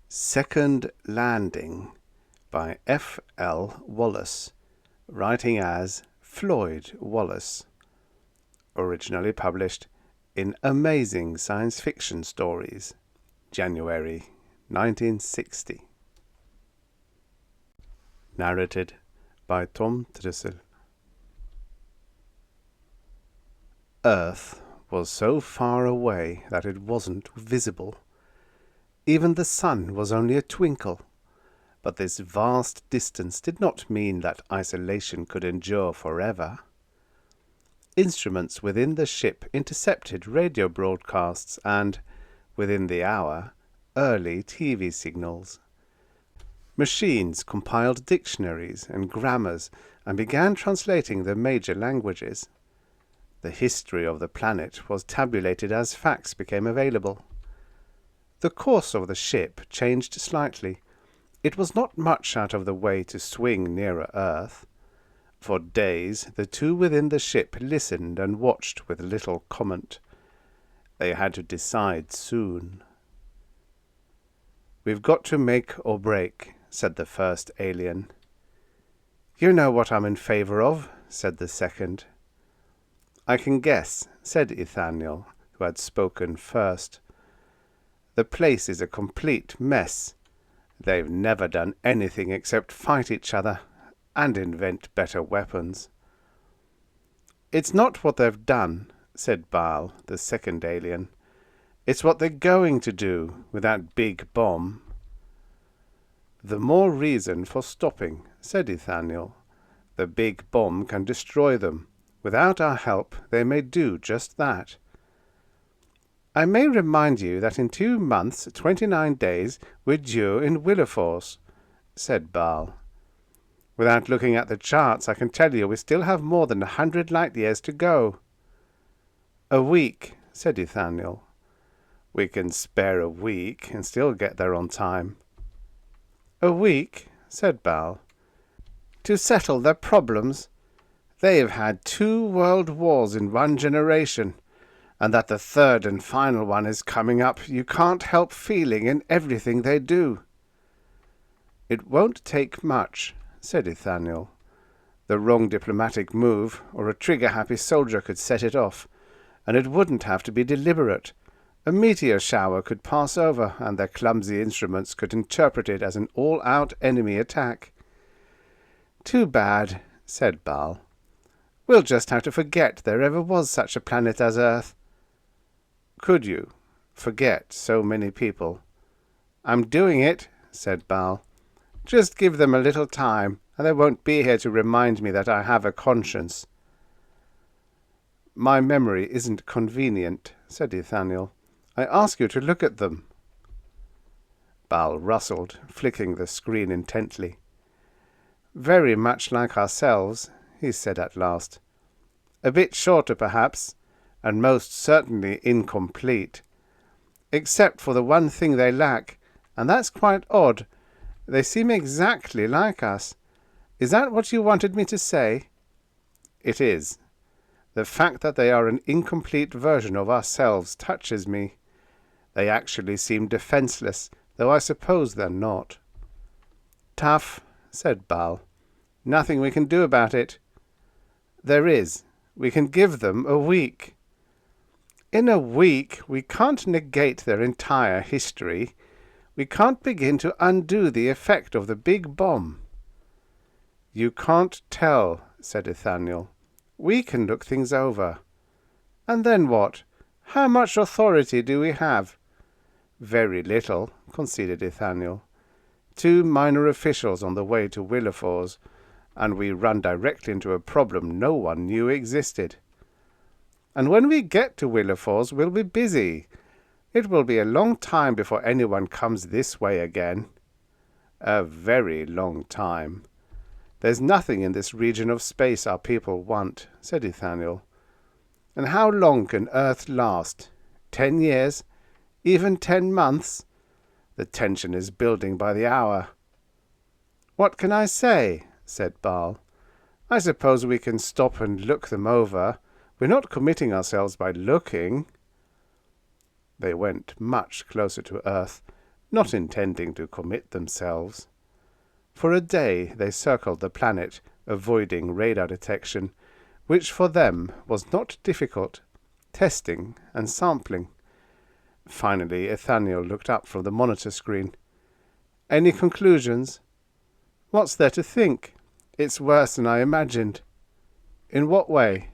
Second Landing by F. L. Wallace, writing as Floyd Wallace. Originally published in Amazing Science Fiction Stories, January 1960. Narrated by Tom Trussel. Earth was so far away that it wasn't visible. Even the sun was only a twinkle, but this vast distance did not mean that isolation could endure forever. Instruments within the ship intercepted radio broadcasts and, within the hour, early TV signals. Machines compiled dictionaries and grammars and began translating the major languages. The history of the planet was tabulated as facts became available. The course of the ship changed slightly. It was not much out of the way to swing nearer Earth. For days the two within the ship listened and watched with little comment. They had to decide soon. "We've got to make or break," said the first alien. "You know what I'm in favor of," said the second. "I can guess," said Ethaniel, who had spoken first. "The place is a complete mess. They've never done anything except fight each other and invent better weapons." "It's not what they've done," said Baal, the second alien. "It's what they're going to do with that big bomb." "The more reason for stopping," said Ethaniel. "The big bomb can destroy them. Without our help, they may do just that." "I may remind you that in 2 months, 29 days, we're due in Wilberforce," said Baal. "Without looking at the charts, I can tell you we still have more than 100 light years to go." "A week," said Ethaniel. "We can spare a week and still get there on time." "A week," said Baal, "to settle their problems. They've had 2 world wars in 1 generation. And that the 3rd and final one is coming up, you can't help feeling in everything they do." "It won't take much," said Ethaniel. "The wrong diplomatic move, or a trigger-happy soldier could set it off, and it wouldn't have to be deliberate. A meteor shower could pass over, and their clumsy instruments could interpret it as an all-out enemy attack." "Too bad," said Baal. "We'll just have to forget there ever was such a planet as Earth." "Could you forget so many people?" "I'm doing it," said Baal. "Just give them a little time, and they won't be here to remind me that I have a conscience." "My memory isn't convenient," said Ethaniel. "I ask you to look at them." Baal rustled, flicking the screen intently. "Very much like ourselves," he said at last. "A bit shorter, perhaps, and most certainly incomplete. Except for the one thing they lack, and that's quite odd. They seem exactly like us. Is that what you wanted me to say?" "It is. The fact that they are an incomplete version of ourselves touches me. They actually seem defenseless, though I suppose they're not." "Tough," said Baal. "Nothing we can do about it." "There is. We can give them a week." "In a week we can't negate their entire history. We can't begin to undo the effect of the big bomb." "You can't tell," said Ethaniel. "We can look things over." "And then what? How much authority do we have?" "Very little," conceded Ethaniel. 2 minor officials on the way to Wilberforce, and we run directly into a problem no one knew existed." "And when we get to Wilberforce, we'll be busy. It will be a long time before anyone comes this way again." "A very long time. There's nothing in this region of space our people want," said Ethaniel. "And how long can Earth last? 10 years? Even 10 months? The tension is building by the hour." "What can I say?" said Baal. "I suppose we can stop and look them over. We're not committing ourselves by looking." They went much closer to Earth, not intending to commit themselves. For a day they circled the planet, avoiding radar detection, which for them was not difficult, testing and sampling. Finally, Ethaniel looked up from the monitor screen. "Any conclusions?" "What's there to think? It's worse than I imagined." "In what way?"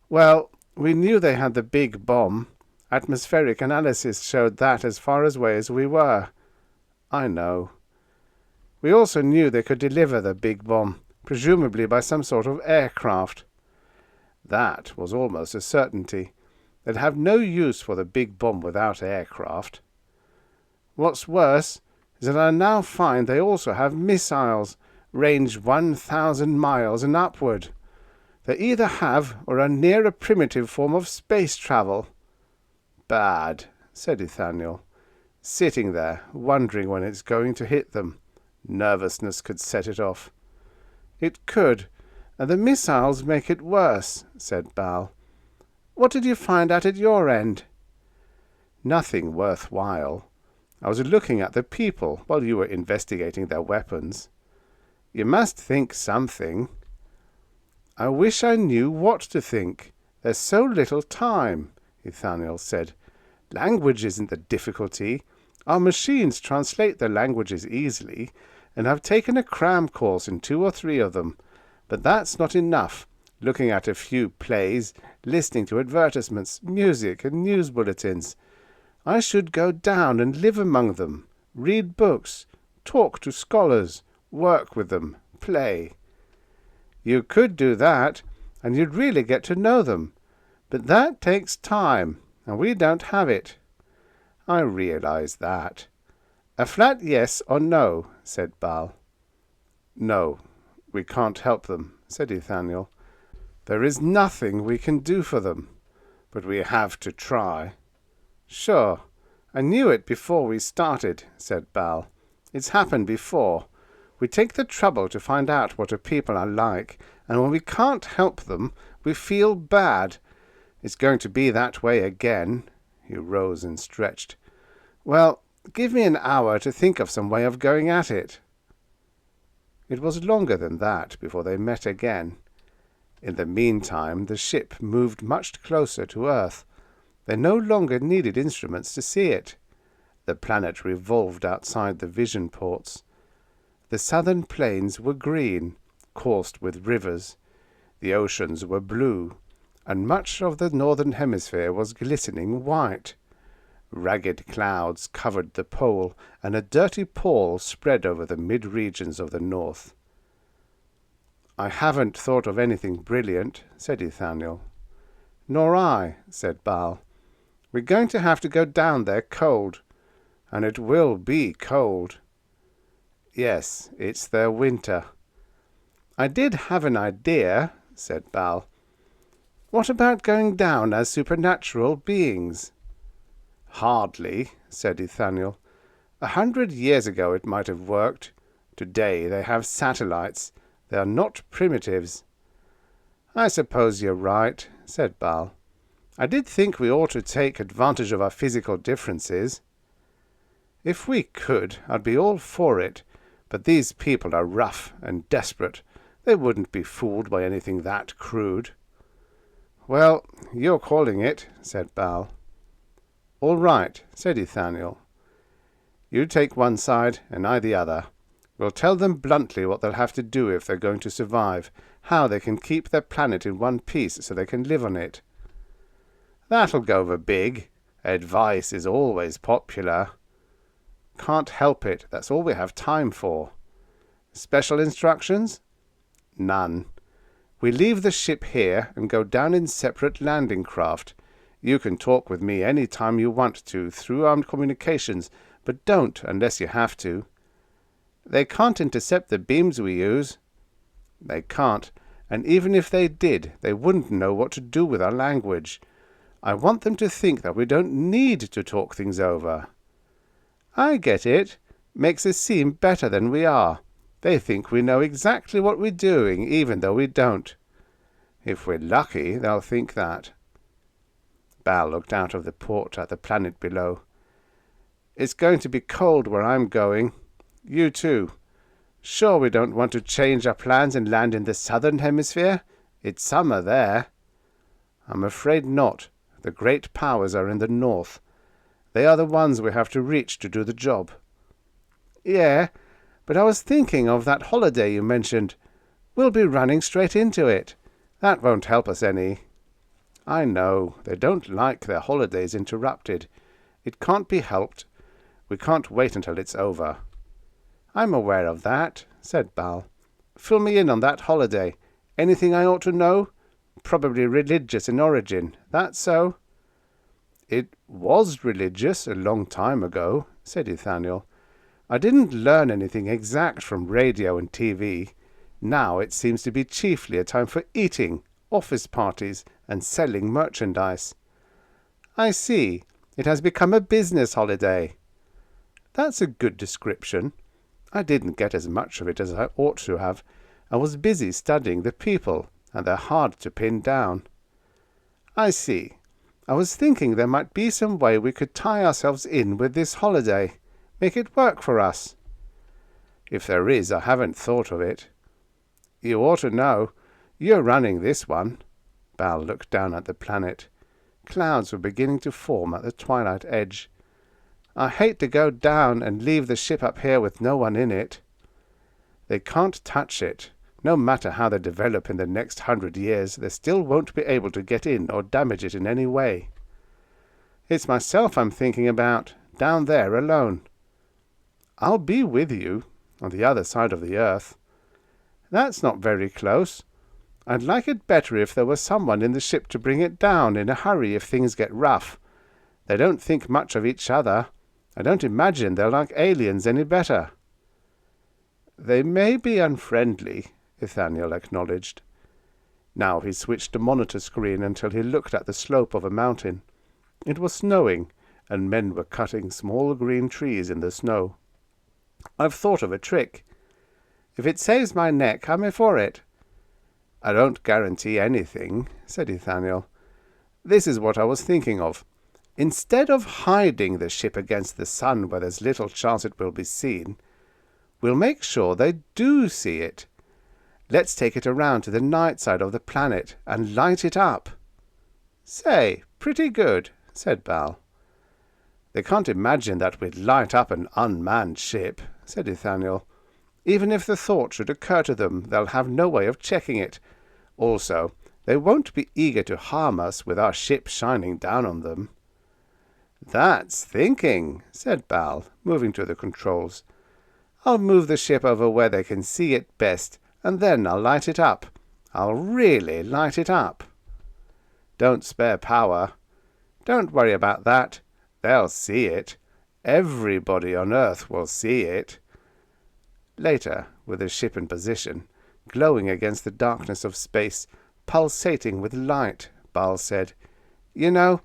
"Well, we knew they had the big bomb. Atmospheric analysis showed that as far away as we were." "I know." "We also knew they could deliver the big bomb, presumably by some sort of aircraft." "That was almost a certainty. They'd have no use for the big bomb without aircraft." "What's worse is that I now find they also have missiles, range 1,000 miles and upward. They either have or are near a primitive form of space travel." "Bad," said Ethaniel, sitting there, wondering when it's going to hit them. Nervousness could set it off. "It could, and the missiles make it worse," said Bal. "What did you find out at your end?" "Nothing worthwhile. I was looking at the people while you were investigating their weapons. You must think something." "I wish I knew what to think. There's so little time," Ethaniel said. "Language isn't the difficulty. Our machines translate the languages easily, and I've taken a cram course in 2 or 3 of them. But that's not enough. Looking at a few plays, listening to advertisements, music, and news bulletins. I should go down and live among them, read books, talk to scholars, work with them, play." "You could do that, and you'd really get to know them. But that takes time, and we don't have it." "I realize that." "A flat yes or no," said Bal. "No, we can't help them," said Ethaniel. "There is nothing we can do for them, but we have to try." "Sure, I knew it before we started," said Bal. "It's happened before. We take the trouble to find out what a people are like, and when we can't help them, we feel bad. It's going to be that way again." He rose and stretched. "Well, give me an hour to think of some way of going at it." It was longer than that before they met again. In the meantime, the ship moved much closer to Earth. They no longer needed instruments to see it. The planet revolved outside the vision ports. The southern plains were green, coursed with rivers. The oceans were blue, and much of the northern hemisphere was glistening white. Ragged clouds covered the pole, and a dirty pall spread over the mid-regions of the north. "I haven't thought of anything brilliant," said Ethaniel. "Nor I," said Bal. "We're going to have to go down there cold, and it will be cold." "Yes, it's their winter." "I did have an idea," said Bal. "What about going down as supernatural beings?" "Hardly," said Ethaniel. 100 years ago it might have worked. Today they have satellites. They are not primitives." "I suppose you're right," said Bal. "I did think we ought to take advantage of our physical differences." "If we could, I'd be all for it. But these people are rough and desperate. They wouldn't be fooled by anything that crude." "Well, you're calling it," said Bal. "All right," said Ethaniel. "You take one side and I the other. We'll tell them bluntly what they'll have to do if they're going to survive, how they can keep their planet in one piece so they can live on it." "That'll go over big. Advice is always popular." "Can't help it. That's all we have time for." "Special instructions?" "None. We leave the ship here and go down in separate landing craft. You can talk with me any time you want to through armed communications, but don't unless you have to." "They can't intercept the beams we use." "They can't, and even if they did, they wouldn't know what to do with our language. I want them to think that we don't need to talk things over." "I get it. Makes us seem better than we are. They think we know exactly what we're doing, even though we don't." "If we're lucky, they'll think that." Bal looked out of the port at the planet below. It's going to be cold where I'm going. You too. Sure we don't want to change our plans and land in the southern hemisphere? It's summer there. I'm afraid not. The great powers are in the north. They are the ones we have to reach to do the job. Yeah, but I was thinking of that holiday you mentioned. We'll be running straight into it. That won't help us any. I know. They don't like their holidays interrupted. It can't be helped. We can't wait until it's over. I'm aware of that, said Bal. Fill me in on that holiday. Anything I ought to know? Probably religious in origin. That so? It was religious a long time ago, said Ethaniel. I didn't learn anything exact from radio and TV. Now it seems to be chiefly a time for eating, office parties, and selling merchandise. I see. It has become a business holiday. That's a good description. I didn't get as much of it as I ought to have. I was busy studying the people, and they're hard to pin down. I see. I was thinking there might be some way we could tie ourselves in with this holiday, make it work for us. If there is, I haven't thought of it. You ought to know. You're running this one. Bal looked down at the planet. Clouds were beginning to form at the twilight edge. I hate to go down and leave the ship up here with no one in it. They can't touch it. No matter how they develop in the next 100 years, they still won't be able to get in or damage it in any way. It's myself I'm thinking about, down there alone. I'll be with you, on the other side of the earth. That's not very close. I'd like it better if there was someone in the ship to bring it down in a hurry if things get rough. They don't think much of each other. I don't imagine they'll like aliens any better. They may be unfriendly, Ethaniel acknowledged. Now he switched the monitor screen until he looked at the slope of a mountain. It was snowing, and men were cutting small green trees in the snow. I've thought of a trick. If it saves my neck, I'm for it. I don't guarantee anything, said Ethaniel. This is what I was thinking of. Instead of hiding the ship against the sun where there's little chance it will be seen, we'll make sure they do see it. Let's take it around to the night side of the planet and light it up. Say, pretty good, said Bal. They can't imagine that we'd light up an unmanned ship, said Ethaniel. Even if the thought should occur to them, they'll have no way of checking it. Also, they won't be eager to harm us with our ship shining down on them. That's thinking, said Bal, moving to the controls. I'll move the ship over where they can see it best, and then I'll light it up. I'll really light it up. Don't spare power. Don't worry about that. They'll see it. Everybody on Earth will see it. Later, with the ship in position, glowing against the darkness of space, pulsating with light, Bal said, You know,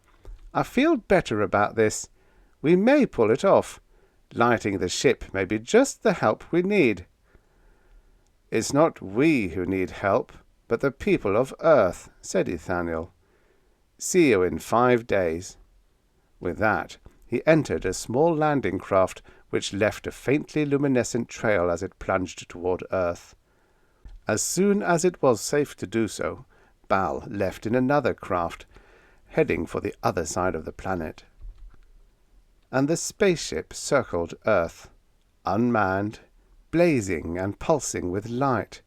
I feel better about this. We may pull it off. Lighting the ship may be just the help we need. It's not we who need help, but the people of Earth, said Ethaniel. See you in 5 days. With that, he entered a small landing craft which left a faintly luminescent trail as it plunged toward Earth. As soon as it was safe to do so, Bal left in another craft, heading for the other side of the planet. And the spaceship circled Earth, unmanned, blazing and pulsing with light.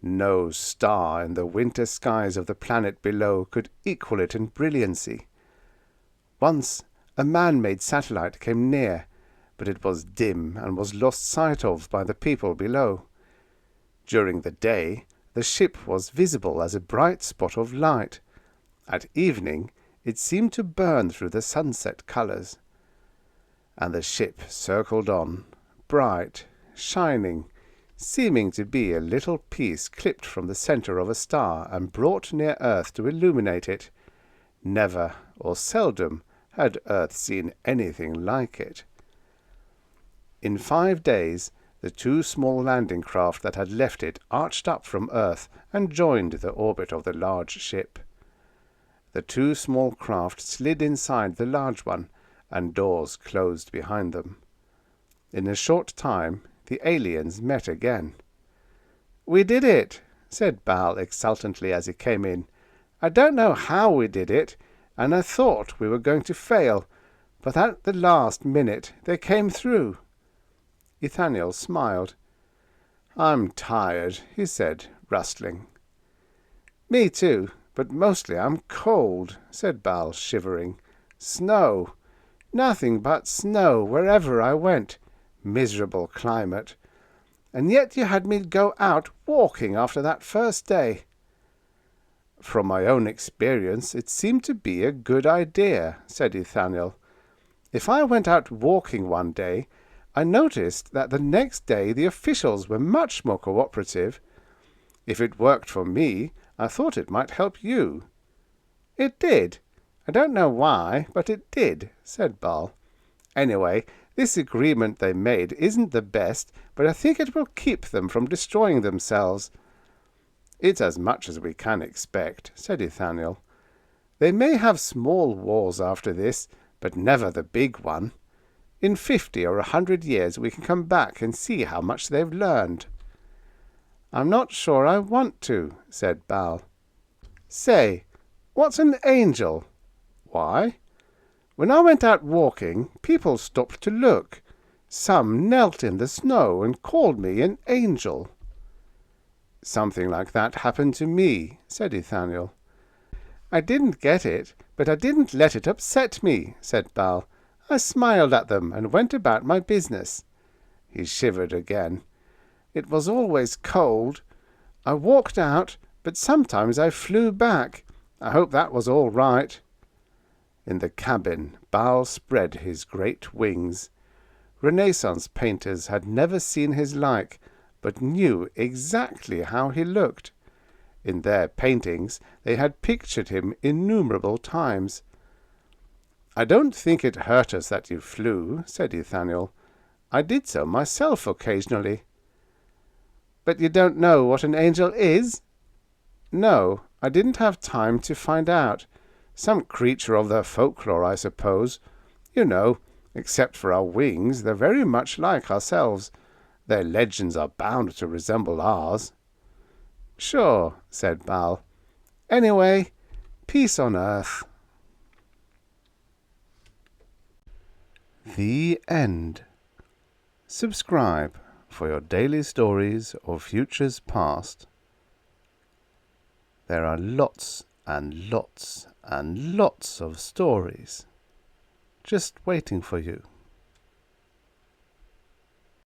No star in the winter skies of the planet below could equal it in brilliancy. Once a man-made satellite came near, but it was dim and was lost sight of by the people below. During the day, the ship was visible as a bright spot of light. At evening, it seemed to burn through the sunset colours. And the ship circled on, bright, shining, seeming to be a little piece clipped from the centre of a star and brought near Earth to illuminate it. Never or seldom had Earth seen anything like it. In 5 days, the 2 small landing craft that had left it arched up from Earth and joined the orbit of the large ship. The 2 small craft slid inside the large one, and doors closed behind them. In a short time the aliens met again. "We did it," said Bal exultantly as he came in. "I don't know how we did it, and I thought we were going to fail, but at the last minute they came through." Ethaniel smiled. "I'm tired," he said, rustling. "Me too, but mostly I'm cold," said Bal, shivering. "Snow. Nothing but snow wherever I went. Miserable climate. And yet you had me go out walking after that first day." "From my own experience, it seemed to be a good idea," said Ethaniel. "If I went out walking one day, I noticed that the next day the officials were much more cooperative. If it worked for me, I thought it might help you." "It did. I don't know why, but it did," said Bal. "Anyway, this agreement they made isn't the best, but I think it will keep them from destroying themselves." "It's as much as we can expect," said Ethaniel. "They may have small wars after this, but never the big one. In 50 or 100 years we can come back and see how much they've learned." "I'm not sure I want to," said Bal. "Say, what's an angel?" "Why?" "When I went out walking, people stopped to look. Some knelt in the snow and called me an angel." "Something like that happened to me," said Ethaniel. "I didn't get it, but I didn't let it upset me," said Bal. "I smiled at them and went about my business." He shivered again. "It was always cold. I walked out, but sometimes I flew back. I hope that was all right." In the cabin, Bal spread his great wings. Renaissance painters had never seen his like, but knew exactly how he looked. In their paintings they had pictured him innumerable times. "I don't think it hurt us that you flew," said Ethaniel. "I did so myself occasionally." "But you don't know what an angel is?" "No, I didn't have time to find out. Some creature of their folklore, I suppose. You know, except for our wings, they're very much like ourselves. Their legends are bound to resemble ours." "Sure," said Bal. "Anyway, peace on earth." The end. Subscribe for your daily stories of futures past. There are lots and lots and lots of stories just waiting for you.